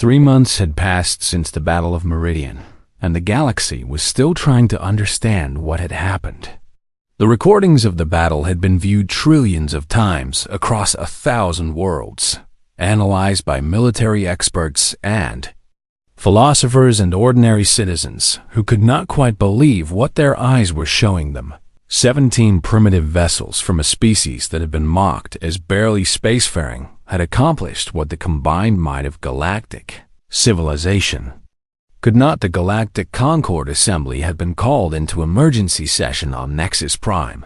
3 months had passed since the Battle of Meridian, and the galaxy was still trying to understand what had happened. The recordings of the battle had been viewed trillions of times across 1,000 worlds, analyzed by military experts and philosophers and ordinary citizens who could not quite believe what their eyes were showing them. 17 primitive vessels from a species that had been mocked as barely spacefaring had accomplished what the combined might of galactic civilization could not. The Galactic Concord Assembly had been called into emergency session on Nexus Prime.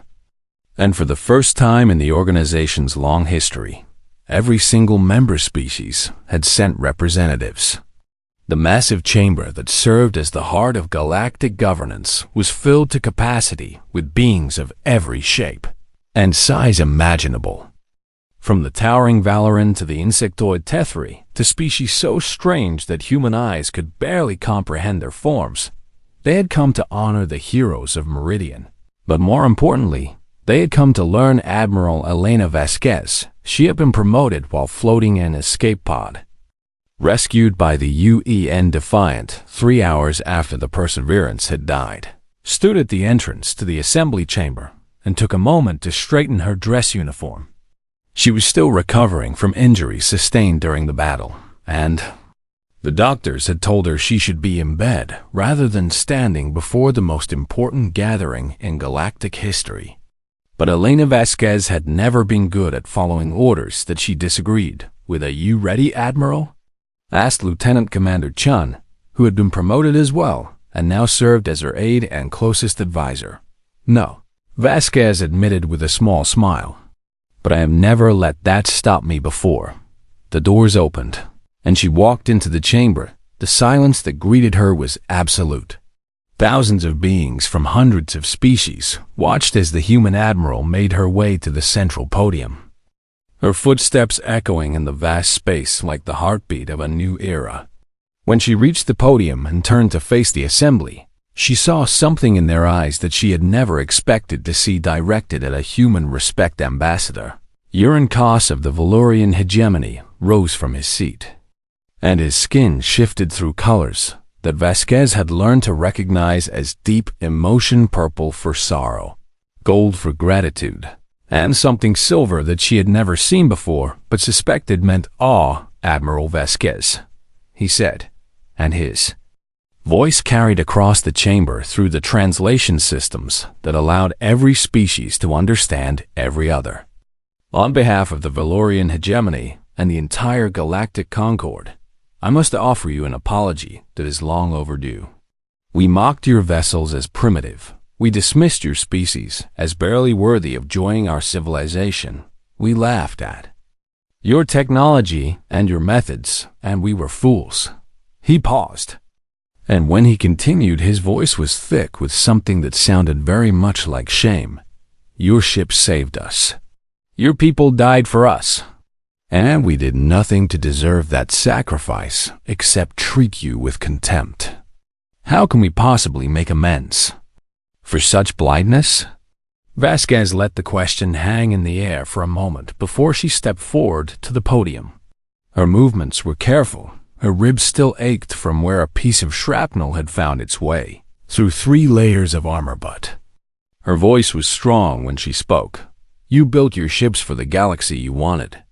And for the first time in the organization's long history, every single member species had sent representatives. The massive chamber that served as the heart of galactic governance was filled to capacity with beings of every shape and size imaginable. From the towering Valoran to the insectoid Tethri, to species so strange that human eyes could barely comprehend their forms, they had come to honor the heroes of Meridian. But more importantly, they had come to learn Admiral Elena Vasquez. She had been promoted while floating in an escape pod. Rescued by the UN Defiant 3 hours after the Perseverance had died, stood at the entrance to the assembly chamber and took a moment to straighten her dress uniform. She was still recovering from injuries sustained during the battle, and the doctors had told her she should be in bed rather than standing before the most important gathering in galactic history. But Elena Vasquez had never been good at following orders that she disagreed with. "Are you ready, Admiral?" asked Lieutenant Commander Chun, who had been promoted as well and now served as her aide and closest advisor. "No," Vasquez admitted with a small smile. "But I have never let that stop me before." The doors opened, and she walked into the chamber. The silence that greeted her was absolute. Thousands of beings from hundreds of species watched as the human admiral made her way to the central podium, her footsteps echoing in the vast space like the heartbeat of a new era. When she reached the podium and turned to face the assembly, she saw something in their eyes that she had never expected to see directed at a human respect ambassador. Uran Kos of the Valorian hegemony rose from his seat, and his skin shifted through colors that Vasquez had learned to recognize as deep emotion: purple for sorrow, gold for gratitude, and something silver that she had never seen before but suspected meant awe. "Admiral Vasquez," he said, and his voice carried across the chamber through the translation systems that allowed every species to understand every other. "On behalf of the Valorian hegemony and the entire Galactic Concord, I must offer you an apology that is long overdue. We mocked your vessels as primitive. We dismissed your species as barely worthy of joining our civilization. We laughed at your technology and your methods, and we were fools." He paused, and when he continued, his voice was thick with something that sounded very much like shame. "Your ship saved us. Your people died for us. And we did nothing to deserve that sacrifice except treat you with contempt. How can we possibly make amends for such blindness?" Vasquez let the question hang in the air for a moment before she stepped forward to the podium. Her movements were careful. Her ribs still ached from where a piece of shrapnel had found its way through 3 layers of armor, but her voice was strong when she spoke. "You built your ships for the galaxy you wanted,"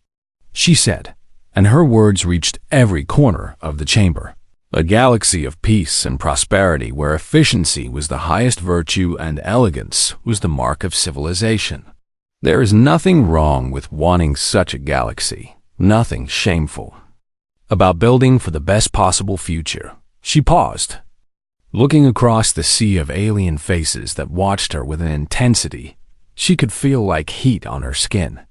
she said, and her words reached every corner of the chamber. "A galaxy of peace and prosperity where efficiency was the highest virtue and elegance was the mark of civilization. There is nothing wrong with wanting such a galaxy, nothing shameful about building for the best possible future." She paused, looking across the sea of alien faces that watched her with an intensity she could feel like heat on her skin.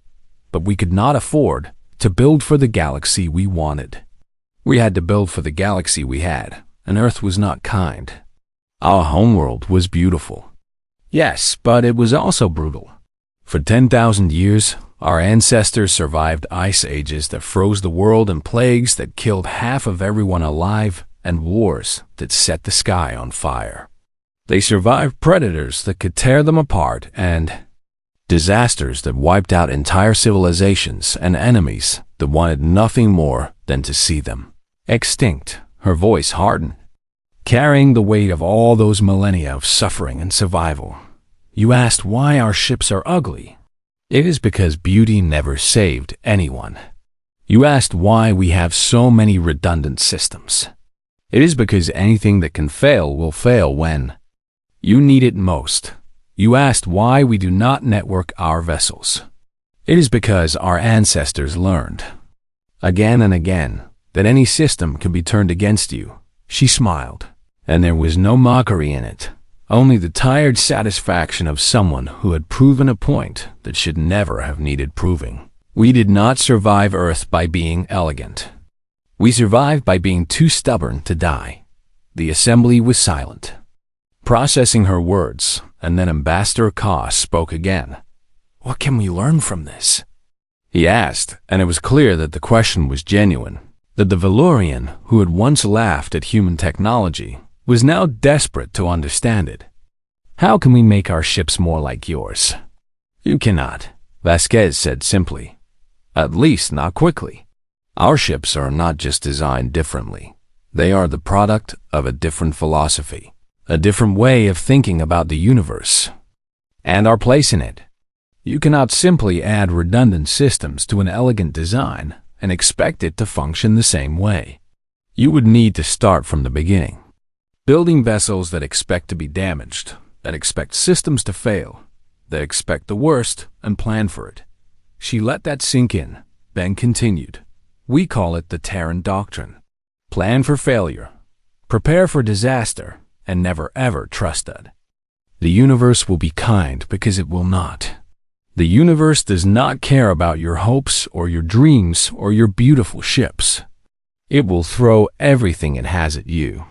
"But we could not afford to build for the galaxy we wanted. We had to build for the galaxy we had, and Earth was not kind. Our homeworld was beautiful. Yes, but it was also brutal. For 10,000 years, our ancestors survived ice ages that froze the world and plagues that killed half of everyone alive and wars that set the sky on fire. They survived predators that could tear them apart and disasters that wiped out entire civilizations and enemies that wanted nothing more than to see them Extinct, her voice hardened, carrying the weight of all those millennia of suffering and survival. You asked why our ships are ugly. It is because beauty never saved anyone. You asked why we have so many redundant systems. It is because anything that can fail will fail when you need it most. You asked why we do not network our vessels. It is because our ancestors learned, again and again, that any system can be turned against you. She smiled, and there was no mockery in it, only the tired satisfaction of someone who had proven a point that should never have needed proving. We did not survive Earth by being elegant. We survived by being too stubborn to die. The assembly was silent, processing her words, and then Ambassador Koss spoke again. What can we learn from this? He asked, and it was clear that the question was genuine, that the Valorian, who had once laughed at human technology, was now desperate to understand it. How can we make our ships more like yours? You cannot, Vasquez said simply. At least not quickly. Our ships are not just designed differently. They are the product of a different philosophy, a different way of thinking about the universe, and our place in it. You cannot simply add redundant systems to an elegant design and expect it to function the same way. You would need to start from the beginning, building vessels that expect to be damaged, that expect systems to fail, that expect the worst and plan for it. She let that sink in, then continued. We call it the Terran Doctrine. Plan for failure, prepare for disaster, and never ever trust it. The universe will be kind because it will not. The universe does not care about your hopes or your dreams or your beautiful ships. It will throw everything it has at you.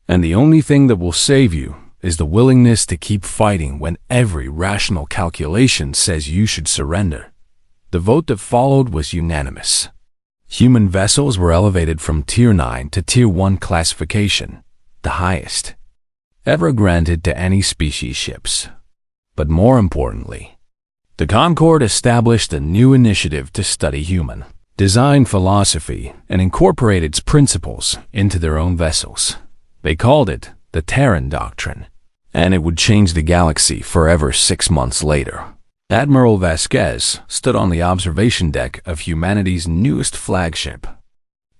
And the only thing that will save you is the willingness to keep fighting when every rational calculation says you should surrender. The vote that followed was unanimous. Human vessels were elevated from Tier 9 to Tier 1 classification, the highest ever granted to any species ships. But more importantly, the Concord established a new initiative to study human design philosophy and incorporate its principles into their own vessels. They called it the Terran Doctrine, and it would change the galaxy forever 6 months later. Admiral Vasquez stood on the observation deck of humanity's newest flagship,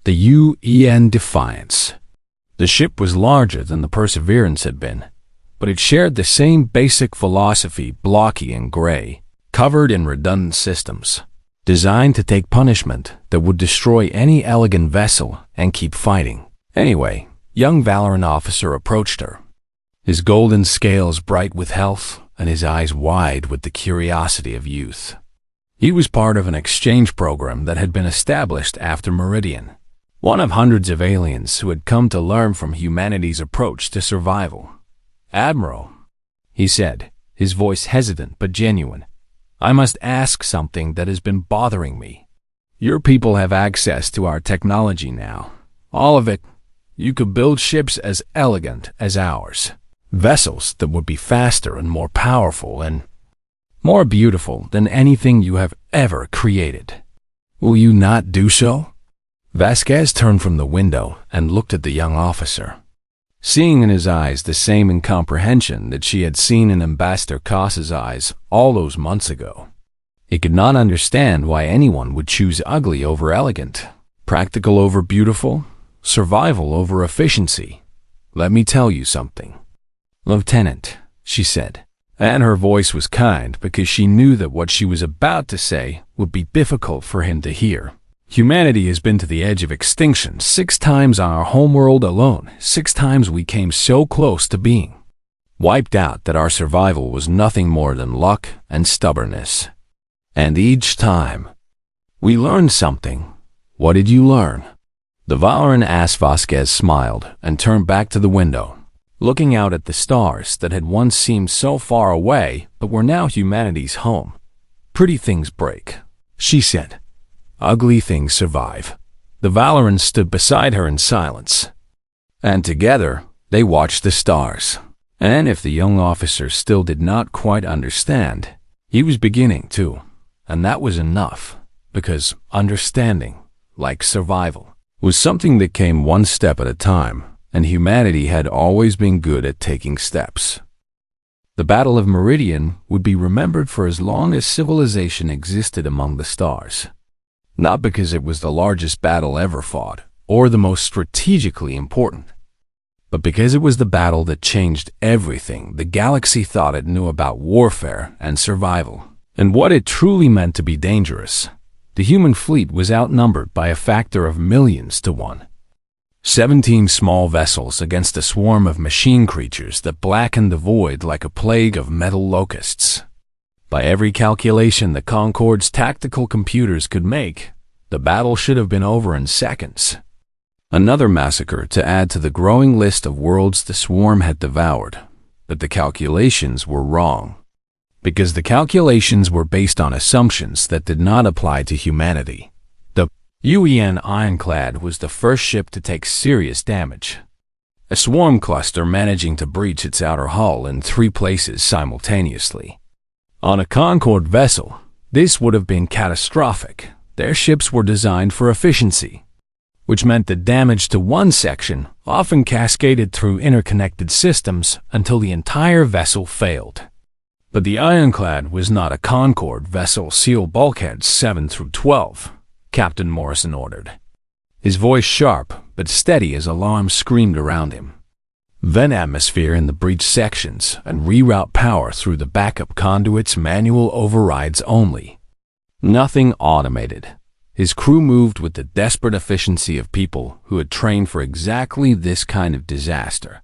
the UN Defiance. The ship was larger than the Perseverance had been, but it shared the same basic philosophy, blocky and gray, covered in redundant systems, designed to take punishment that would destroy any elegant vessel and keep fighting. Anyway, young Valoran officer approached her, his golden scales bright with health and his eyes wide with the curiosity of youth. He was part of an exchange program that had been established after Meridian, one of hundreds of aliens who had come to learn from humanity's approach to survival. Admiral, he said, his voice hesitant but genuine, I must ask something that has been bothering me. Your people have access to our technology now. All of it. You could build ships as elegant as ours. Vessels that would be faster and more powerful and more beautiful than anything you have ever created. Will you not do so? Vasquez turned from the window and looked at the young officer, seeing in his eyes the same incomprehension that she had seen in Ambassador Koss's eyes all those months ago. He could not understand why anyone would choose ugly over elegant, practical over beautiful, survival over efficiency. Let me tell you something, Lieutenant, she said, and her voice was kind because she knew that what she was about to say would be difficult for him to hear. Humanity has been to the edge of extinction 6 times on our homeworld alone. 6 times we came so close to being wiped out that our survival was nothing more than luck and stubbornness. And each time, we learned something. What did you learn? The Valoran asked. Vasquez smiled and turned back to the window, looking out at the stars that had once seemed so far away but were now humanity's home. Pretty things break, she said. Ugly things survive. The Valorans stood beside her in silence, and together they watched the stars. And if the young officer still did not quite understand, he was beginning to, and that was enough, because understanding, like survival, was something that came one step at a time, and humanity had always been good at taking steps. The Battle of Meridian would be remembered for as long as civilization existed among the stars. Not because it was the largest battle ever fought, or the most strategically important, but because it was the battle that changed everything the galaxy thought it knew about warfare and survival, and what it truly meant to be dangerous. The human fleet was outnumbered by a factor of millions to one. 17 small vessels against a swarm of machine creatures that blackened the void like a plague of metal locusts. By every calculation the Concorde's tactical computers could make, the battle should have been over in seconds. Another massacre to add to the growing list of worlds the swarm had devoured, but the calculations were wrong. Because the calculations were based on assumptions that did not apply to humanity. The UN Ironclad was the first ship to take serious damage. A swarm cluster managing to breach its outer hull in 3 places simultaneously. On a Concorde vessel, this would have been catastrophic. Their ships were designed for efficiency, which meant that damage to one section often cascaded through interconnected systems until the entire vessel failed. But the Ironclad was not a Concorde vessel. Seal bulkheads 7 through 12, Captain Morrison ordered, his voice sharp but steady as alarms screamed around him. Vent atmosphere in the breach sections and reroute power through the backup conduits. Manual overrides only. Nothing automated. His crew moved with the desperate efficiency of people who had trained for exactly this kind of disaster.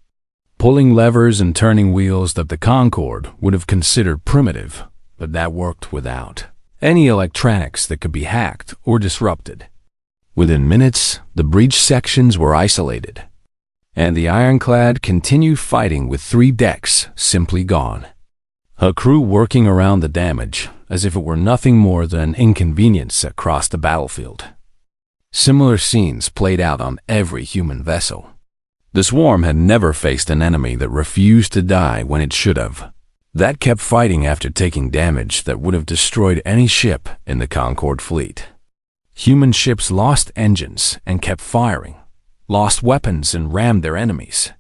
Pulling levers and turning wheels that the Concorde would have considered primitive, but that worked without any electronics that could be hacked or disrupted. Within minutes, the breach sections were isolated, and the Ironclad continued fighting with 3 decks simply gone. Her crew working around the damage as if it were nothing more than an inconvenience across the battlefield. Similar scenes played out on every human vessel. The swarm had never faced an enemy that refused to die when it should have, that kept fighting after taking damage that would have destroyed any ship in the Concorde fleet. Human ships lost engines and kept firing, lost weapons and rammed their enemies,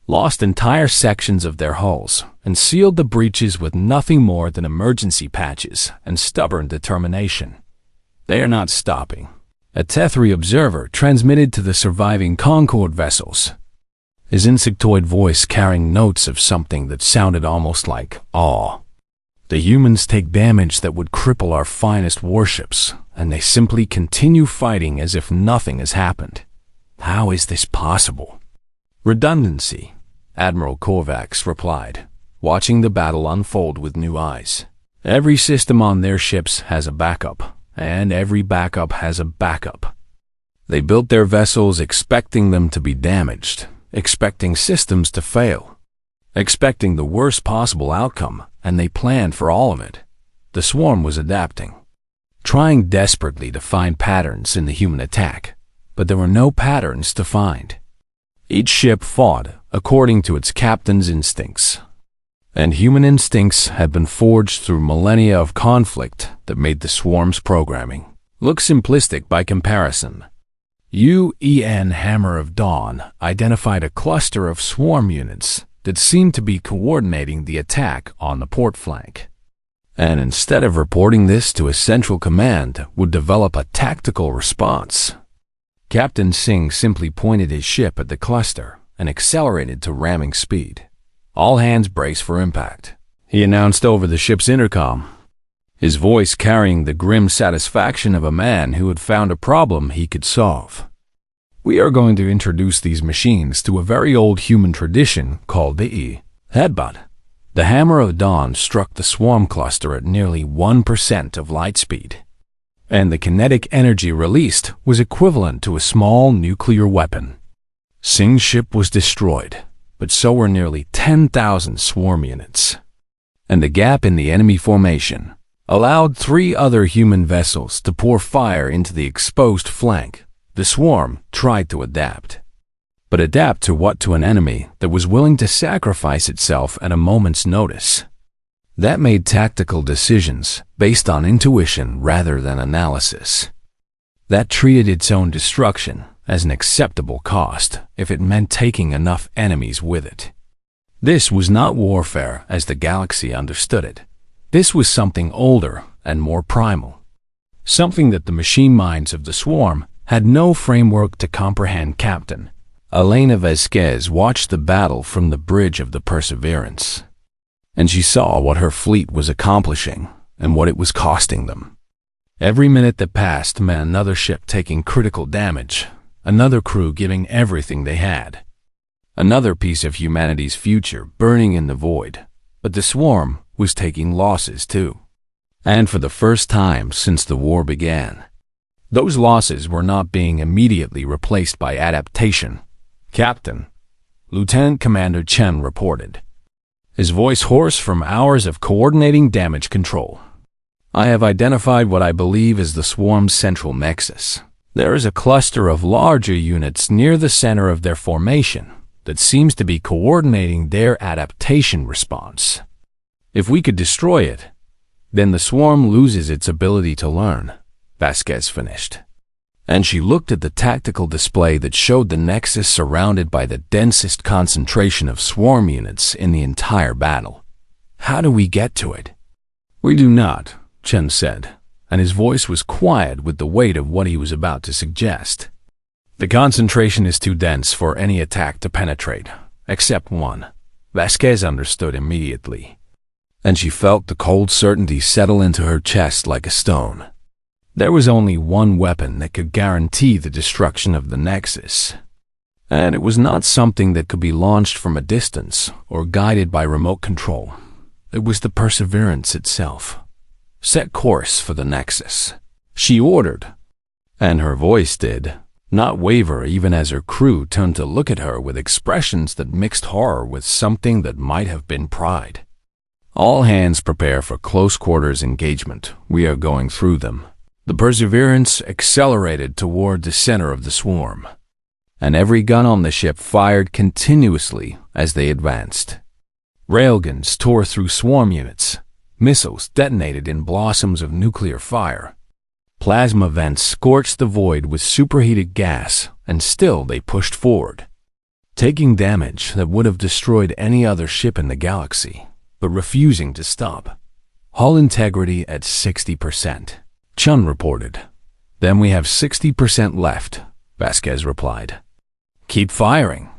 lost entire sections of their hulls, and sealed the breaches with nothing more than emergency patches and stubborn determination. They are not stopping. A Tethri observer transmitted to the surviving Concorde vessels, his insectoid voice carrying notes of something that sounded almost like awe. The humans take damage that would cripple our finest warships, and they simply continue fighting as if nothing has happened. How is this possible? Redundancy, Admiral Kovacs replied, watching the battle unfold with new eyes. Every system on their ships has a backup, and every backup has a backup. They built their vessels expecting them to be damaged, expecting systems to fail, expecting the worst possible outcome, and they planned for all of it. The swarm was adapting, trying desperately to find patterns in the human attack, but there were no patterns to find. Each ship fought according to its captain's instincts, and human instincts had been forged through millennia of conflict that made the swarm's programming look simplistic by comparison. UN Hammer of Dawn identified a cluster of swarm units that seemed to be coordinating the attack on the port flank, and instead of reporting this to a central command, would develop a tactical response. Captain Singh simply pointed his ship at the cluster and accelerated to ramming speed. All hands brace for impact, he announced over the ship's intercom, his voice carrying the grim satisfaction of a man who had found a problem he could solve. We are going to introduce these machines to a very old human tradition called the headbutt. The Hammer of Dawn struck the swarm cluster at nearly 1% of light speed, and the kinetic energy released was equivalent to a small nuclear weapon. Singh's ship was destroyed, but so were nearly 10,000 swarm units, and the gap in the enemy formation allowed 3 other human vessels to pour fire into the exposed flank. The swarm tried to adapt. But adapt to what? To an enemy that was willing to sacrifice itself at a moment's notice. That made tactical decisions based on intuition rather than analysis. That treated its own destruction as an acceptable cost if it meant taking enough enemies with it. This was not warfare as the galaxy understood it. This was something older and more primal. Something that the machine minds of the swarm had no framework to comprehend. Captain Elena Vasquez watched the battle from the bridge of the Perseverance, and she saw what her fleet was accomplishing and what it was costing them. Every minute that passed meant another ship taking critical damage, another crew giving everything they had, another piece of humanity's future burning in the void. But the swarm was taking losses too. And for the first time since the war began, those losses were not being immediately replaced by adaptation. Captain Lieutenant Commander Chen reported, his voice hoarse from hours of coordinating damage control. I have identified what I believe is the swarm's central nexus. There is a cluster of larger units near the center of their formation that seems to be coordinating their adaptation response. If we could destroy it, then the swarm loses its ability to learn, Vasquez finished. And she looked at the tactical display that showed the nexus surrounded by the densest concentration of swarm units in the entire battle. How do we get to it? We do not, Chen said, and his voice was quiet with the weight of what he was about to suggest. The concentration is too dense for any attack to penetrate, except one. Vasquez understood immediately, and she felt the cold certainty settle into her chest like a stone. There was only one weapon that could guarantee the destruction of the Nexus, and it was not something that could be launched from a distance or guided by remote control. It was the Perseverance itself. Set course for the Nexus, she ordered, and her voice did not waver even as her crew turned to look at her with expressions that mixed horror with something that might have been pride. All hands prepare for close quarters engagement. We are going through them. The Perseverance accelerated toward the center of the swarm, and every gun on the ship fired continuously as they advanced. Railguns tore through swarm units. Missiles detonated in blossoms of nuclear fire. Plasma vents scorched the void with superheated gas, and still they pushed forward, taking damage that would have destroyed any other ship in the galaxy, but refusing to stop. Hull integrity at 60%. Chun reported. Then we have 60% left, Vasquez replied. Keep firing.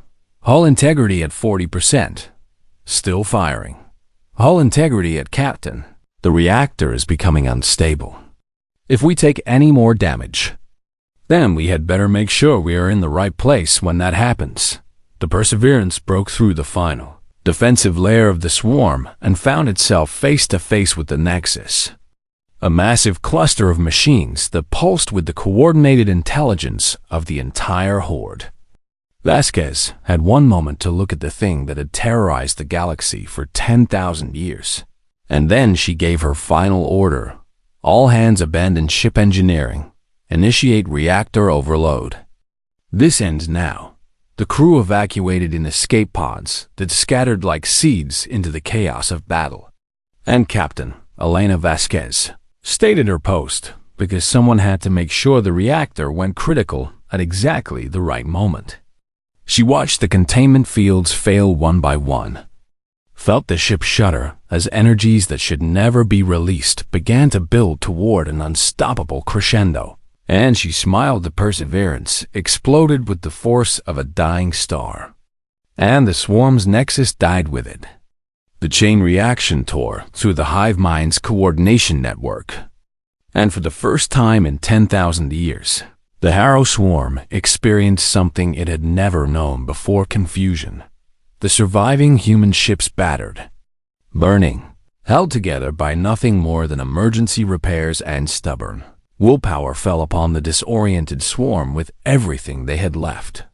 Hull integrity at 40%. Still firing. Hull integrity at Captain. The reactor is becoming unstable. If we take any more damage, then we had better make sure we are in the right place when that happens. The Perseverance broke through the final defensive layer of the swarm and found itself face to face with the Nexus, a massive cluster of machines that pulsed with the coordinated intelligence of the entire horde. Vasquez had one moment to look at the thing that had terrorized the galaxy for 10,000 years, and then she gave her final order. All hands abandon ship engineering. Initiate reactor overload. This ends now. The crew evacuated in escape pods that scattered like seeds into the chaos of battle. And Captain Elena Vasquez stayed at her post because someone had to make sure the reactor went critical at exactly the right moment. She watched the containment fields fail one by one, felt the ship shudder as energies that should never be released began to build toward an unstoppable crescendo, and she smiled. The Perseverance exploded with the force of a dying star, and the swarm's nexus died with it. The chain reaction tore through the hive mind's coordination network, and for the first time in 10,000 years, the Harrow swarm experienced something it had never known before: confusion. The surviving human ships battered, burning, held together by nothing more than emergency repairs and stubborn willpower, fell upon the disoriented swarm with everything they had left.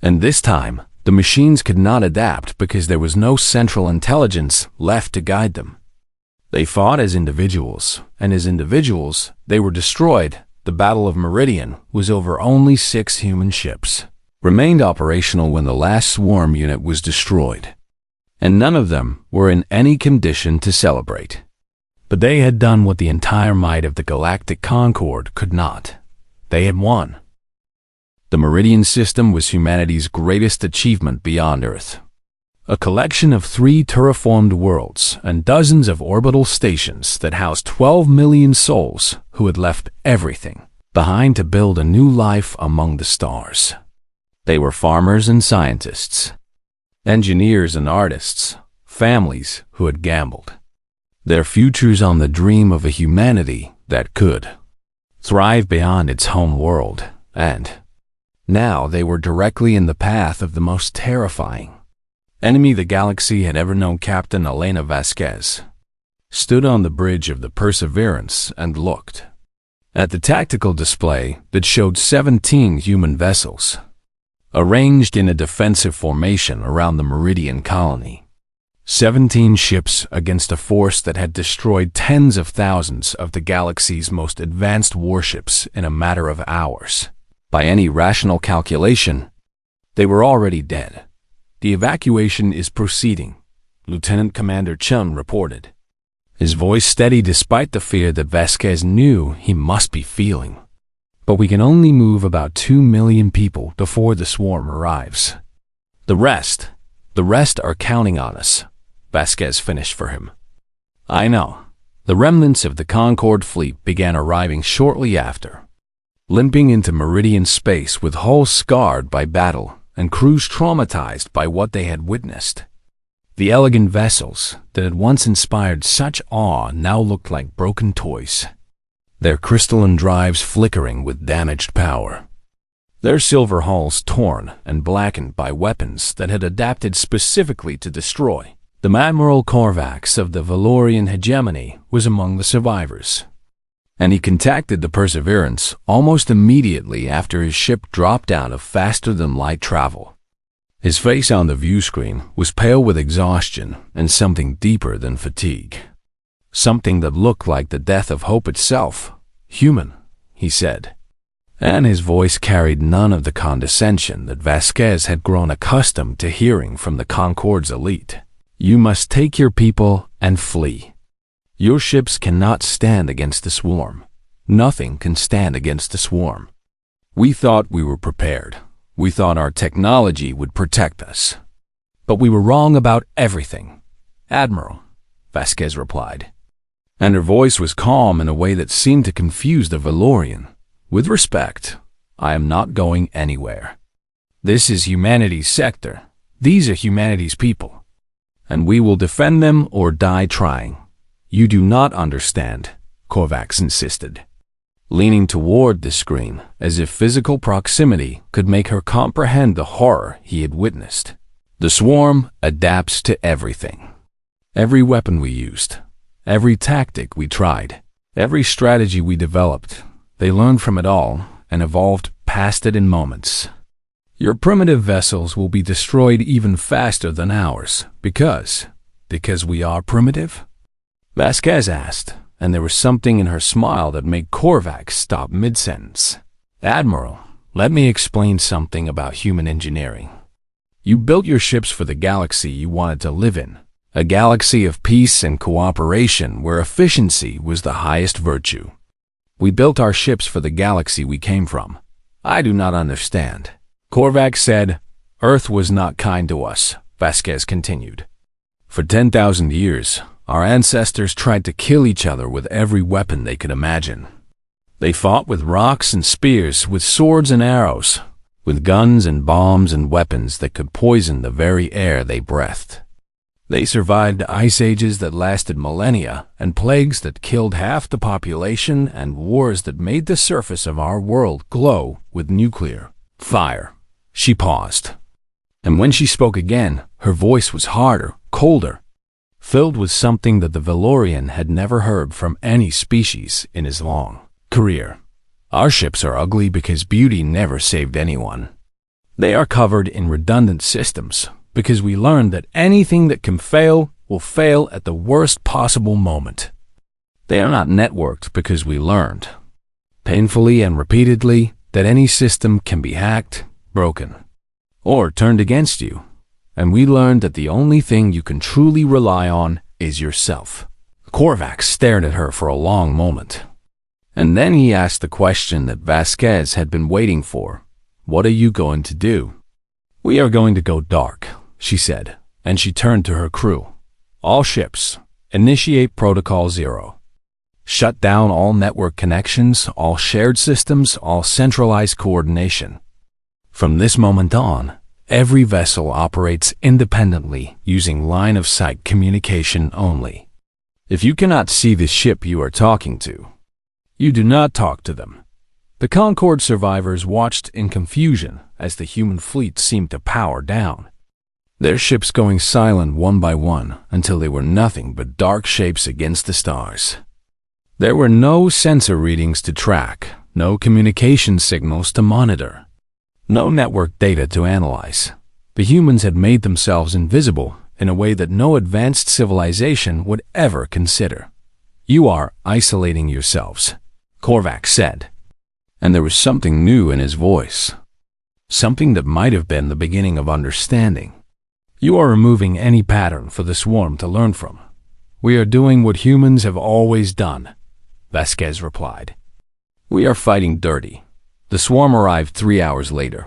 And this time, the machines could not adapt because there was no central intelligence left to guide them. They fought as individuals, and as individuals, they were destroyed. The Battle of Meridian was over. Only 6 human ships remained operational when the last swarm unit was destroyed, and none of them were in any condition to celebrate. But they had done what the entire might of the Galactic Concord could not. They had won. The Meridian system was humanity's greatest achievement beyond Earth. A collection of 3 terraformed worlds and dozens of orbital stations that housed 12 million souls who had left everything behind to build a new life among the stars. They were farmers and scientists, engineers and artists, families who had gambled their futures on the dream of a humanity that could thrive beyond its home world, and now they were directly in the path of the most terrifying enemy the galaxy had ever known. Captain Elena Vasquez stood on the bridge of the Perseverance and looked at the tactical display that showed 17 human vessels arranged in a defensive formation around the Meridian colony. 17 ships against a force that had destroyed tens of thousands of the galaxy's most advanced warships in a matter of hours. By any rational calculation, they were already dead. "The evacuation is proceeding," Lieutenant Commander Chun reported, his voice steady despite the fear that Vasquez knew he must be feeling. "But we can only move about 2 million people before the swarm arrives. The rest are counting on us," Vasquez finished for him. "I know." The remnants of the Concorde fleet began arriving shortly after, limping into Meridian space with hulls scarred by battle and crews traumatized by what they had witnessed. The elegant vessels that had once inspired such awe now looked like broken toys, their crystalline drives flickering with damaged power, their silver hulls torn and blackened by weapons that had adapted specifically to destroy. The Admiral Korvax of the Valorian hegemony was among the survivors, and he contacted the Perseverance almost immediately after his ship dropped out of faster-than-light travel. His face on the view screen was pale with exhaustion and something deeper than fatigue. Something that looked like the death of hope itself. "Human," he said, and his voice carried none of the condescension that Vasquez had grown accustomed to hearing from the Concorde's elite. "You must take your people and flee. Your ships cannot stand against the swarm. Nothing can stand against the swarm. We thought we were prepared. We thought our technology would protect us. But we were wrong about everything, Admiral," Vasquez replied, and her voice was calm in a way that seemed to confuse the Valorian. "With respect, I am not going anywhere. This is humanity's sector. These are humanity's people, and we will defend them or die trying." "You do not understand," Korvax insisted, leaning toward the screen as if physical proximity could make her comprehend the horror he had witnessed. "The swarm adapts to everything. Every weapon we used, every tactic we tried, every strategy we developed, they learned from it all and evolved past it in moments. Your primitive vessels will be destroyed even faster than ours because we are primitive?" Vasquez asked, and there was something in her smile that made Korvax stop mid-sentence. "Admiral, let me explain something about human engineering. You built your ships for the galaxy you wanted to live in, a galaxy of peace and cooperation where efficiency was the highest virtue. We built our ships for the galaxy we came from. I do not understand." Korvax said, "Earth was not kind to us," Vasquez continued. "For 10,000 years, our ancestors tried to kill each other with every weapon they could imagine. They fought with rocks and spears, with swords and arrows, with guns and bombs and weapons that could poison the very air they breathed. They survived ice ages that lasted millennia, and plagues that killed half the population, and wars that made the surface of our world glow with nuclear fire." She paused, and when she spoke again, her voice was harder, colder, filled with something that the Valorian had never heard from any species in his long career. "Our ships are ugly because beauty never saved anyone. They are covered in redundant systems because we learned that anything that can fail will fail at the worst possible moment. They are not networked because we learned, painfully and repeatedly, that any system can be hacked, broken, or turned against you. And we learned that the only thing you can truly rely on is yourself." Korvax stared at her for a long moment, and then he asked the question that Vasquez had been waiting for. What are you going to do?" "We are going to go dark," she said, and she turned to her crew. "All ships, initiate Protocol 0. Shut down all network connections, all shared systems, all centralized coordination. From this moment on, every vessel operates independently using line-of-sight communication only. If you cannot see the ship you are talking to, you do not talk to them." The Concorde survivors watched in confusion as the human fleet seemed to power down, their ships going silent one by one until they were nothing but dark shapes against the stars. There were no sensor readings to track, no communication signals to monitor, no network data to analyze. The humans had made themselves invisible in a way that no advanced civilization would ever consider. "You are isolating yourselves," Korvac said. And there was something new in his voice, something that might have been the beginning of understanding. "You are removing any pattern for the swarm to learn from. We are doing what humans have always done," Vasquez replied. "We are fighting dirty." The swarm arrived 3 hours later,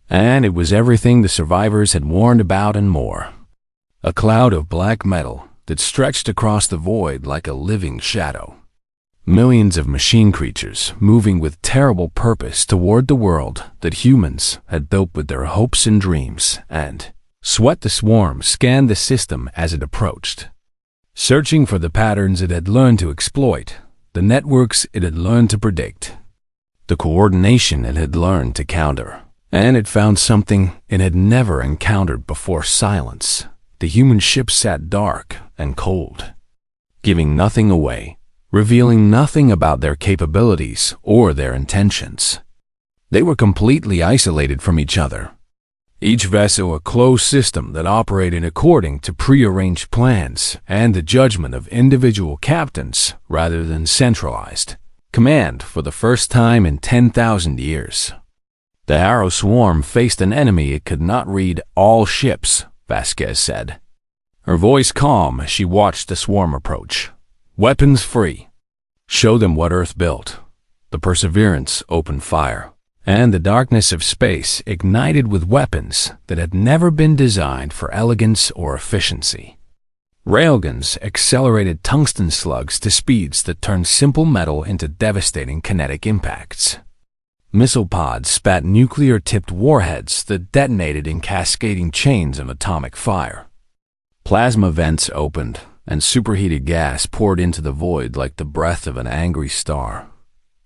and it was everything the survivors had warned about and more. A cloud of black metal that stretched across the void like a living shadow. Millions of machine creatures moving with terrible purpose toward the world that humans had built with their hopes and dreams, and Sweat the swarm scanned the system as it approached, searching for the patterns it had learned to exploit, the networks it had learned to predict, the coordination it had learned to counter. And it found something it had never encountered before: silence. The human ship sat dark and cold, giving nothing away, revealing nothing about their capabilities or their intentions. They were completely isolated from each other, each vessel a closed system that operated according to prearranged plans and the judgment of individual captains rather than centralized command for the first time in 10,000 years. The Harrow swarm faced an enemy it could not read. "All ships," Vasquez said, her voice calm as she watched the swarm approach. "Weapons free. Show them what Earth built." The Perseverance opened fire, and the darkness of space ignited with weapons that had never been designed for elegance or efficiency. Railguns accelerated tungsten slugs to speeds that turned simple metal into devastating kinetic impacts. Missile pods spat nuclear-tipped warheads that detonated in cascading chains of atomic fire. Plasma vents opened, and superheated gas poured into the void like the breath of an angry star.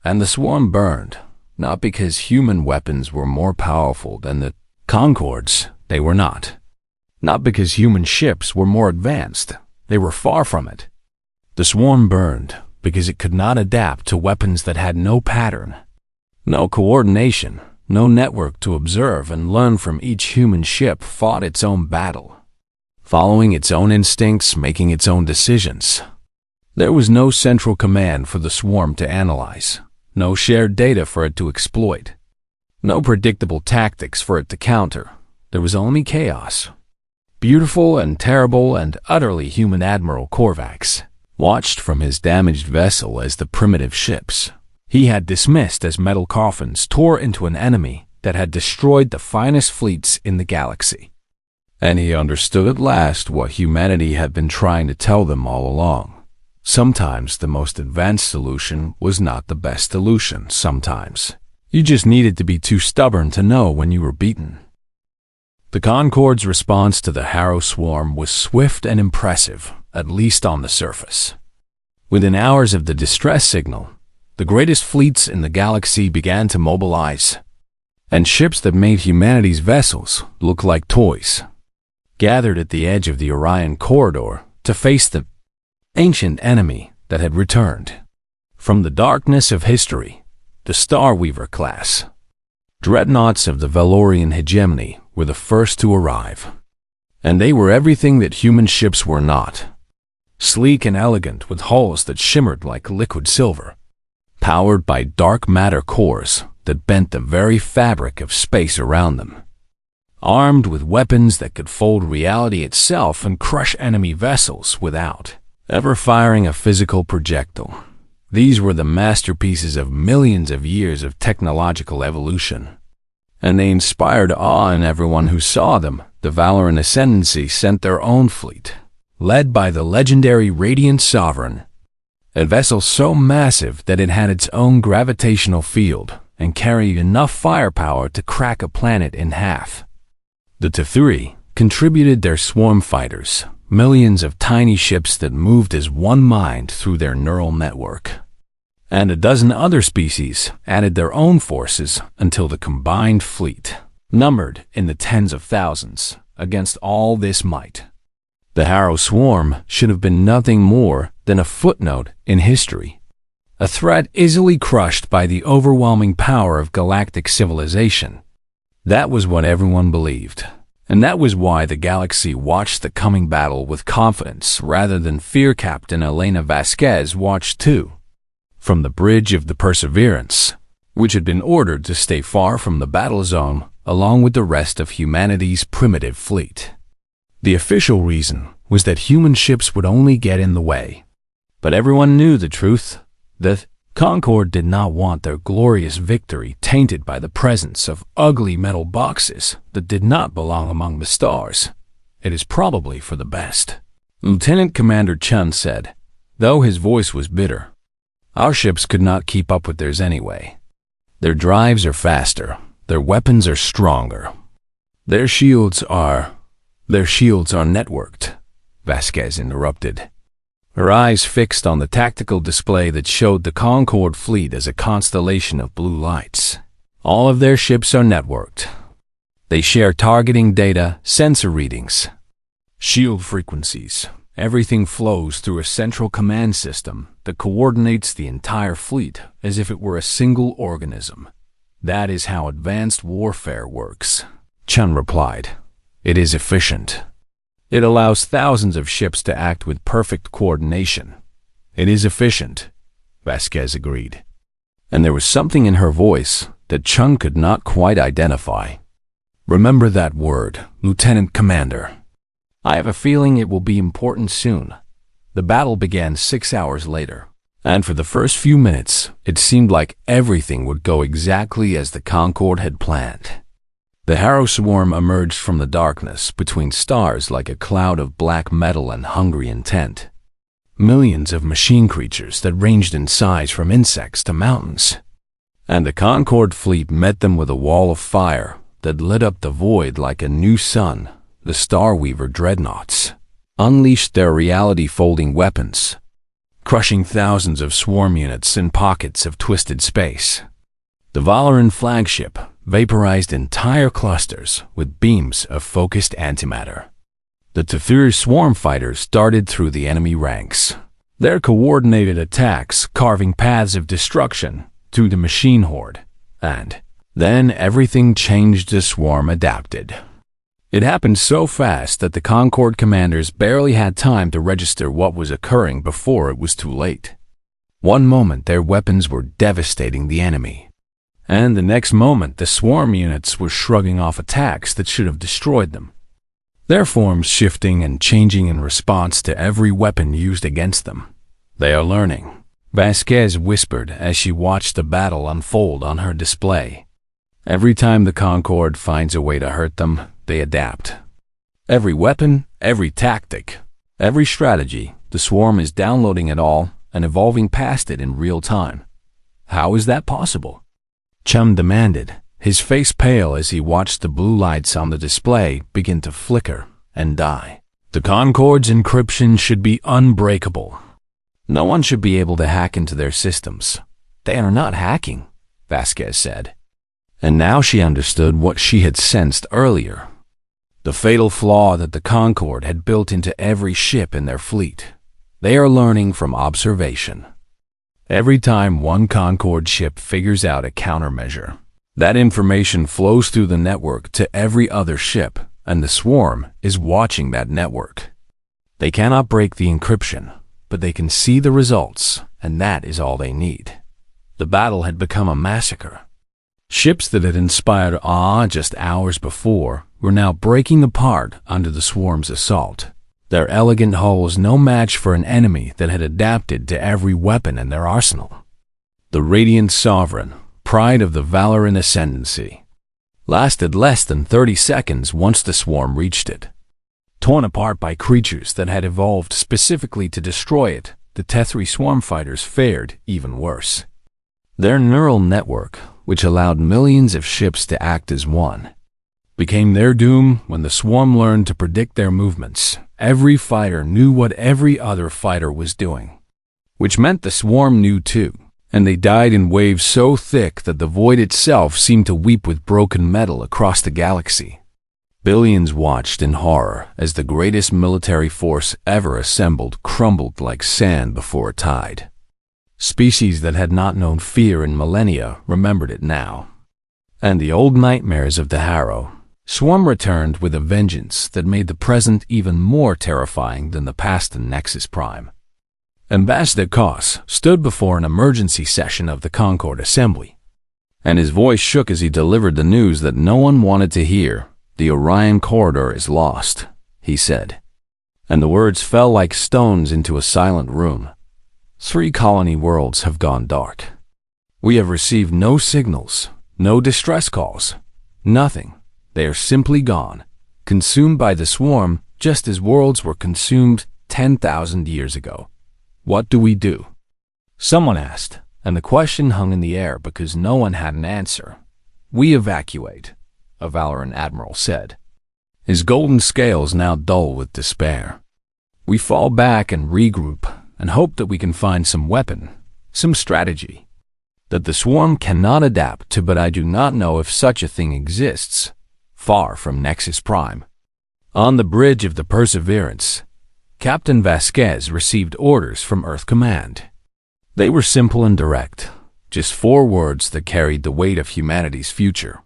And the swarm burned, not because human weapons were more powerful than the Concords. They were not. Not because human ships were more advanced. They were far from it. The swarm burned because it could not adapt to weapons that had no pattern, no coordination, no network to observe and learn from. Each human ship fought its own battle, following its own instincts, making its own decisions. There was no central command for the swarm to analyze, no shared data for it to exploit, no predictable tactics for it to counter. There was only chaos. Beautiful and terrible and utterly human Admiral Korvax watched from his damaged vessel as the primitive ships he had dismissed as metal coffins tore into an enemy that had destroyed the finest fleets in the galaxy. And he understood at last what humanity had been trying to tell them all along. Sometimes the most advanced solution was not the best solution. Sometimes you just needed to be too stubborn to know when you were beaten. The Concorde's response to the Harrow swarm was swift and impressive, at least on the surface. Within hours of the distress signal, the greatest fleets in the galaxy began to mobilize, and ships that made humanity's vessels look like toys gathered at the edge of the Orion corridor to face the ancient enemy that had returned from the darkness of history. The Starweaver class dreadnoughts of the Valorian hegemony were the first to arrive, and they were everything that human ships were not: sleek and elegant with hulls that shimmered like liquid silver, powered by dark matter cores that bent the very fabric of space around them, armed with weapons that could fold reality itself and crush enemy vessels without ever firing a physical projectile. These were the masterpieces of millions of years of technological evolution, and they inspired awe in everyone who saw them. The Valorant Ascendancy sent their own fleet, led by the legendary Radiant Sovereign, a vessel so massive that it had its own gravitational field and carried enough firepower to crack a planet in half. The Tethuri contributed their swarm fighters, millions of tiny ships that moved as one mind through their neural network. And a dozen other species added their own forces until the combined fleet numbered in the tens of thousands. Against all this might, the Harrow Swarm should have been nothing more than a footnote in history, a threat easily crushed by the overwhelming power of galactic civilization. That was what everyone believed, and that was why the galaxy watched the coming battle with confidence rather than fear. Captain Elena Vasquez watched too, from the bridge of the Perseverance, which had been ordered to stay far from the battle zone along with the rest of humanity's primitive fleet. The official reason was that human ships would only get in the way. But everyone knew the truth, that Concord did not want their glorious victory tainted by the presence of ugly metal boxes that did not belong among the stars. It is probably for the best, Lieutenant Commander Chun said, though his voice was bitter. Our ships could not keep up with theirs anyway. Their drives are faster. Their weapons are stronger. Their shields are networked, Vasquez interrupted, her eyes fixed on the tactical display that showed the Concord fleet as a constellation of blue lights. All of their ships are networked. They share targeting data, sensor readings, shield frequencies. Everything flows through a central command system that coordinates the entire fleet as if it were a single organism. That is how advanced warfare works, Chun replied. It is efficient. It allows thousands of ships to act with perfect coordination. It is efficient, Vasquez agreed. And there was something in her voice that Chun could not quite identify. Remember that word, Lieutenant Commander. I have a feeling it will be important soon. The battle began 6 hours later, and for the first few minutes, it seemed like everything would go exactly as the Concord had planned. The Harrow Swarm emerged from the darkness between stars like a cloud of black metal and hungry intent. Millions of machine creatures that ranged in size from insects to mountains. And the Concord fleet met them with a wall of fire that lit up the void like a new sun. The Starweaver dreadnoughts unleashed their reality-folding weapons, crushing thousands of swarm units in pockets of twisted space. The Valoran flagship vaporized entire clusters with beams of focused antimatter. The Tethuri swarm fighters darted through the enemy ranks, their coordinated attacks carving paths of destruction through the machine horde. And then everything changed. The swarm adapted. It happened so fast that the Concord commanders barely had time to register what was occurring before it was too late. One moment their weapons were devastating the enemy, and the next moment the swarm units were shrugging off attacks that should have destroyed them, their forms shifting and changing in response to every weapon used against them. They are learning, Vasquez whispered as she watched the battle unfold on her display. Every time the Concord finds a way to hurt them, they adapt. Every weapon, every tactic, every strategy, the swarm is downloading it all and evolving past it in real time. How is that possible? Chum demanded, his face pale as he watched the blue lights on the display begin to flicker and die. The Concord's encryption should be unbreakable. No one should be able to hack into their systems. They are not hacking, Vasquez said. And now she understood what she had sensed earlier. The fatal flaw that the Concord had built into every ship in their fleet. They are learning from observation. Every time one Concord ship figures out a countermeasure, that information flows through the network to every other ship, and the swarm is watching that network. They cannot break the encryption, but they can see the results, and that is all they need. The battle had become a massacre. Ships that had inspired awe just hours before were now breaking apart under the swarm's assault. Their elegant hulls no match for an enemy that had adapted to every weapon in their arsenal. The Radiant Sovereign, pride of the Valoran Ascendancy, lasted less than 30 seconds once the swarm reached it. Torn apart by creatures that had evolved specifically to destroy it, the Tethri swarm fighters fared even worse. Their neural network, which allowed millions of ships to act as one, became their doom when the swarm learned to predict their movements. Every fighter knew what every other fighter was doing, which meant the swarm knew too, and they died in waves so thick that the void itself seemed to weep with broken metal across the galaxy. Billions watched in horror as the greatest military force ever assembled crumbled like sand before a tide. Species that had not known fear in millennia remembered it now. And the old nightmares of the Harrow Swarm returned with a vengeance that made the present even more terrifying than the past in Nexus Prime. Ambassador Koss stood before an emergency session of the Concord Assembly, and his voice shook as he delivered the news that no one wanted to hear. "The Orion Corridor is lost," he said, and the words fell like stones into a silent room. 3 colony worlds have gone dark. We have received no signals, no distress calls, nothing. They are simply gone, consumed by the swarm just as worlds were consumed 10,000 years ago. What do we do? Someone asked, and the question hung in the air because no one had an answer. "We evacuate," a Valoran admiral said, his golden scales now dull with despair. "We fall back and regroup and hope that we can find some weapon, some strategy that the swarm cannot adapt to, but I do not know if such a thing exists far from Nexus Prime." On the bridge of the Perseverance, Captain Vasquez received orders from Earth Command. They were simple and direct, just 4 words that carried the weight of humanity's future.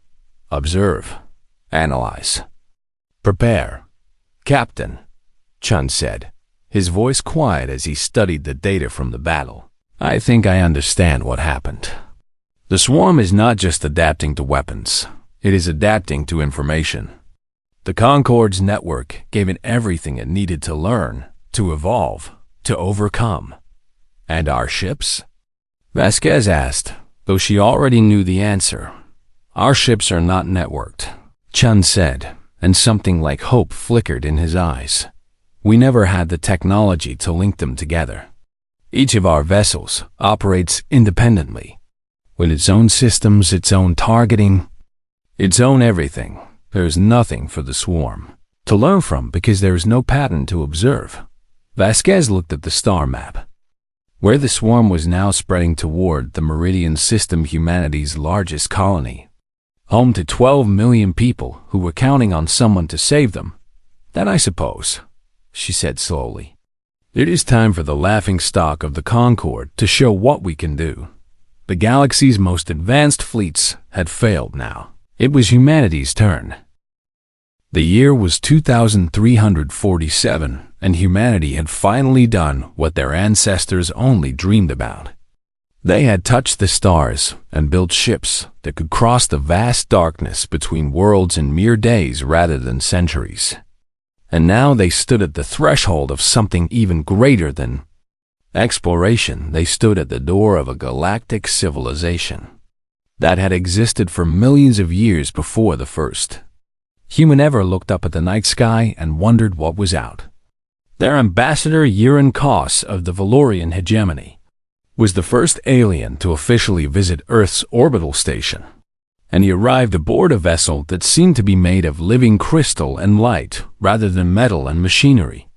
Observe. Analyze. Prepare. "Captain," Chun said, his voice quiet as he studied the data from the battle. "I think I understand what happened. The swarm is not just adapting to weapons. It is adapting to information. The Concord's network gave it everything it needed to learn, to evolve, to overcome. And our ships?" Vasquez asked, though she already knew the answer. "Our ships are not networked," Chun said, and something like hope flickered in his eyes. "We never had the technology to link them together. Each of our vessels operates independently, with its own systems, its own targeting, its own everything. There is nothing for the swarm to learn from because there is no pattern to observe." Vasquez looked at the star map, where the swarm was now spreading toward the Meridian system, humanity's largest colony, home to 12 million people who were counting on someone to save them. "Then I suppose," she said slowly, "it is time for the laughingstock of the Concord to show what we can do." The galaxy's most advanced fleets had failed now. It was humanity's turn. The year was 2347, and humanity had finally done what their ancestors only dreamed about. They had touched the stars and built ships that could cross the vast darkness between worlds in mere days rather than centuries. And now they stood at the threshold of something even greater than exploration. They stood at the door of a galactic civilization that had existed for millions of years before the first human ever looked up at the night sky and wondered what was out. Their ambassador, Yurin Koss of the Valorian hegemony, was the first alien to officially visit Earth's orbital station, and he arrived aboard a vessel that seemed to be made of living crystal and light rather than metal and machinery.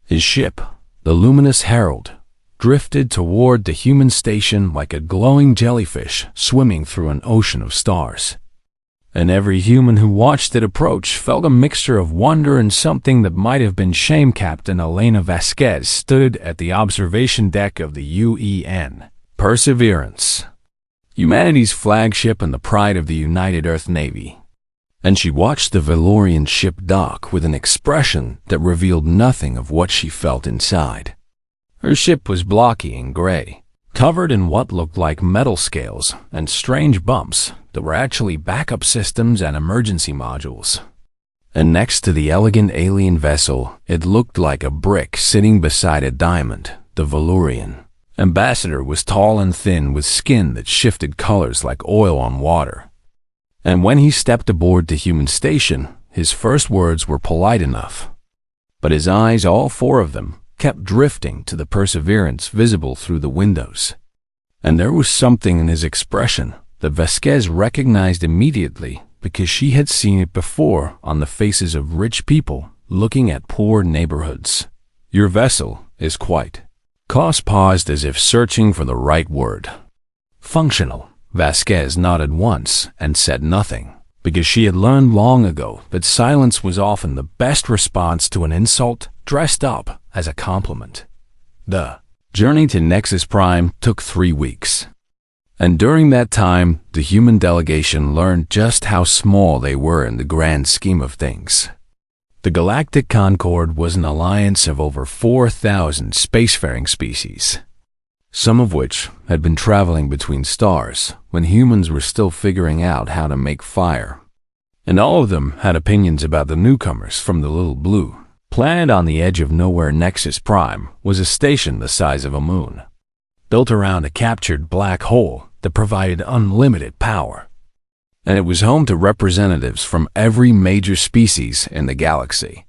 His ship, the Luminous Herald, drifted toward the human station like a glowing jellyfish swimming through an ocean of stars. And every human who watched it approach felt a mixture of wonder and something that might have been shame. Captain Elena Vasquez stood at the observation deck of the UEN Perseverance, humanity's flagship and the pride of the United Earth Navy, and she watched the Valorian ship dock with an expression that revealed nothing of what she felt inside. Her ship was blocky and gray, covered in what looked like metal scales and strange bumps that were actually backup systems and emergency modules. And next to the elegant alien vessel, it looked like a brick sitting beside a diamond. The Valorian ambassador was tall and thin with skin that shifted colors like oil on water. And when he stepped aboard the human station, his first words were polite enough. But his eyes, all four of them, kept drifting to the Perseverance visible through the windows. And there was something in his expression that Vasquez recognized immediately because she had seen it before on the faces of rich people looking at poor neighborhoods. "Your vessel is quite." Cos paused as if searching for the right word. "Functional." Vasquez nodded once and said nothing, because she had learned long ago that silence was often the best response to an insult dressed up as a compliment. The journey to Nexus Prime took 3 weeks. And during that time, the human delegation learned just how small they were in the grand scheme of things. The Galactic Concord was an alliance of over 4,000 spacefaring species, some of which had been traveling between stars when humans were still figuring out how to make fire. And all of them had opinions about the newcomers from the Little Blue. Planted on the edge of nowhere, Nexus Prime was a station the size of a moon, built around a captured black hole that provided unlimited power. And it was home to representatives from every major species in the galaxy.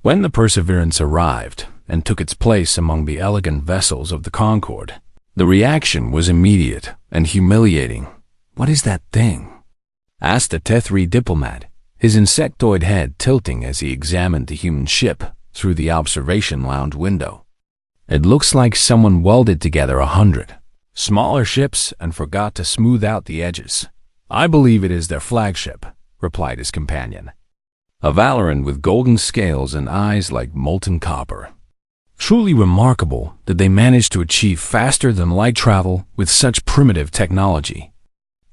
When the Perseverance arrived and took its place among the elegant vessels of the Concord, the reaction was immediate and humiliating. "What is that thing?" asked a Tethri diplomat, his insectoid head tilting as he examined the human ship through the observation lounge window. "It looks like someone welded together 100 smaller ships and forgot to smooth out the edges." "I believe it is their flagship," replied his companion, a Valoran with golden scales and eyes like molten copper. "Truly remarkable that they managed to achieve faster than light travel with such primitive technology.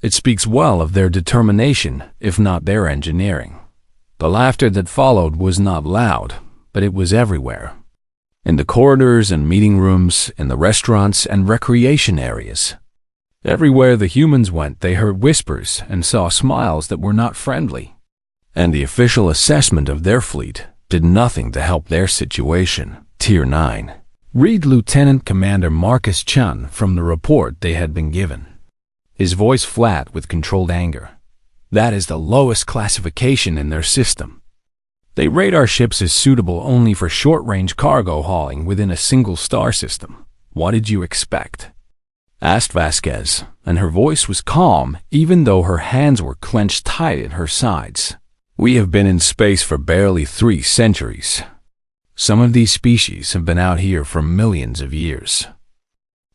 It speaks well of their determination, if not their engineering." The laughter that followed was not loud, but it was everywhere. In the corridors and meeting rooms, in the restaurants and recreation areas. Everywhere the humans went, they heard whispers and saw smiles that were not friendly. And the official assessment of their fleet did nothing to help their situation. Tier 9. Read Lieutenant Commander Marcus Chun from the report they had been given, his voice flat with controlled anger. "That is the lowest classification in their system. They rate our ships as suitable only for short-range cargo hauling within a single star system. What did you expect?" asked Vasquez, and her voice was calm even though her hands were clenched tight at her sides. "We have been in space for barely 3 centuries. Some of these species have been out here for millions of years.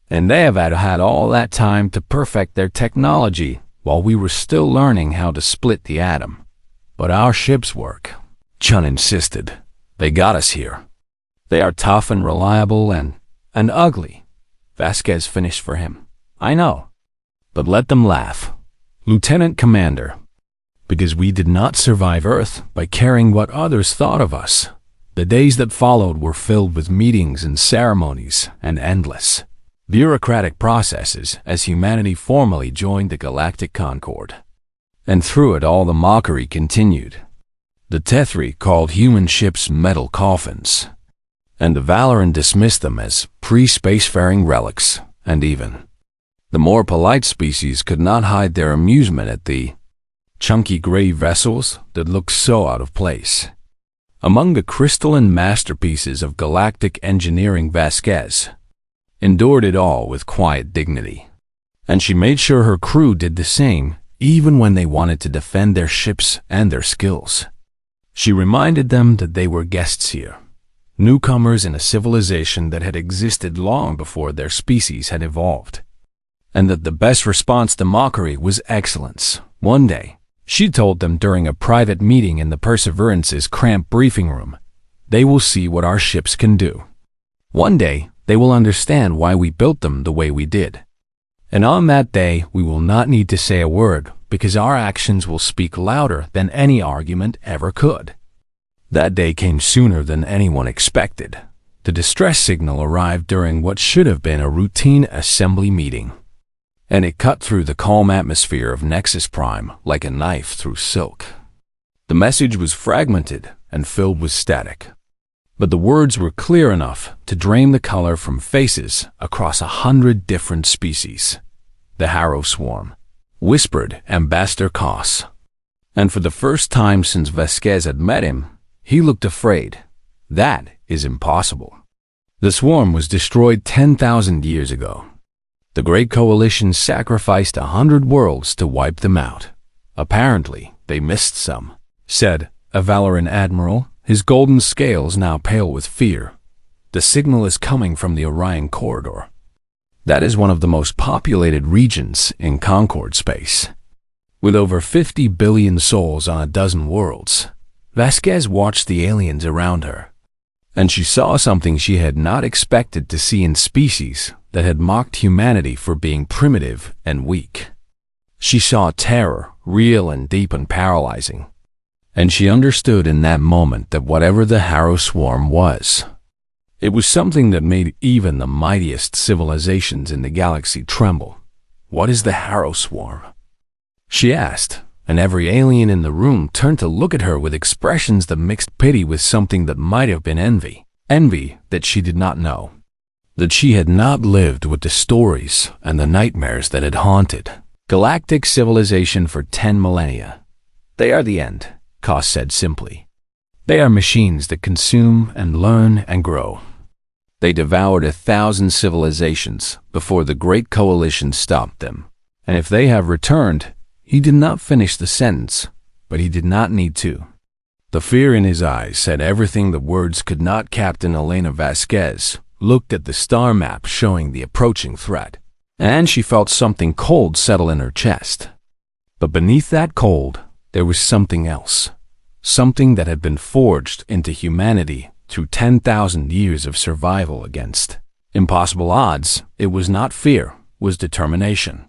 And they have had all that time to perfect their technology while we were still learning how to split the atom. But our ships work," Chun insisted. "They got us here. They are tough and reliable and ugly." Vasquez finished for him. "I know. But let them laugh, Lieutenant Commander, because we did not survive Earth by caring what others thought of us." The days that followed were filled with meetings and ceremonies and endless bureaucratic processes as humanity formally joined the Galactic Concord. And through it all the mockery continued. The Tethri called human ships metal coffins, and the Valoran dismissed them as pre-spacefaring relics, and even the more polite species could not hide their amusement at the chunky gray vessels that looked so out of place. Among the crystalline masterpieces of galactic engineering, Vasquez endured it all with quiet dignity, and she made sure her crew did the same even when they wanted to defend their ships and their skills. She reminded them that they were guests here, newcomers in a civilization that had existed long before their species had evolved, and that the best response to mockery was excellence. One day, she told them during a private meeting in the Perseverance's cramped briefing room, "They will see what our ships can do. One day, they will understand why we built them the way we did. And on that day, we will not need to say a word because our actions will speak louder than any argument ever could." That day came sooner than anyone expected. The distress signal arrived during what should have been a routine assembly meeting, and it cut through the calm atmosphere of Nexus Prime like a knife through silk. The message was fragmented and filled with static, but the words were clear enough to drain the color from faces across 100 different species. The Harrow Swarm, whispered Ambassador Koss. And for the first time since Vasquez had met him, he looked afraid. That is impossible. The swarm was destroyed 10,000 years ago. The Great Coalition sacrificed 100 worlds to wipe them out. Apparently, they missed some, said a Valoran admiral, his golden scales now pale with fear. The signal is coming from the Orion Corridor. That is one of the most populated regions in Concord space. With over 50 billion souls on a dozen worlds, Vasquez watched the aliens around her, and she saw something she had not expected to see in species that had mocked humanity for being primitive and weak. She saw terror, real and deep and paralyzing, and she understood in that moment that whatever the Harrow Swarm was, it was something that made even the mightiest civilizations in the galaxy tremble. What is the Harrow Swarm? She asked, and every alien in the room turned to look at her with expressions that mixed pity with something that might have been envy. Envy that she did not know, that she had not lived with the stories and the nightmares that had haunted galactic civilization for 10 millennia. They are the end, Koss said simply. They are machines that consume and learn and grow. They devoured 1,000 civilizations before the Great Coalition stopped them. And if they have returned, he did not finish the sentence, but he did not need to. The fear in his eyes said everything the words could not. Captain Elena Vasquez looked at the star map showing the approaching threat, and she felt something cold settle in her chest. But beneath that cold, there was something else. Something that had been forged into humanity through 10,000 years of survival against impossible odds. It was not fear, it was determination.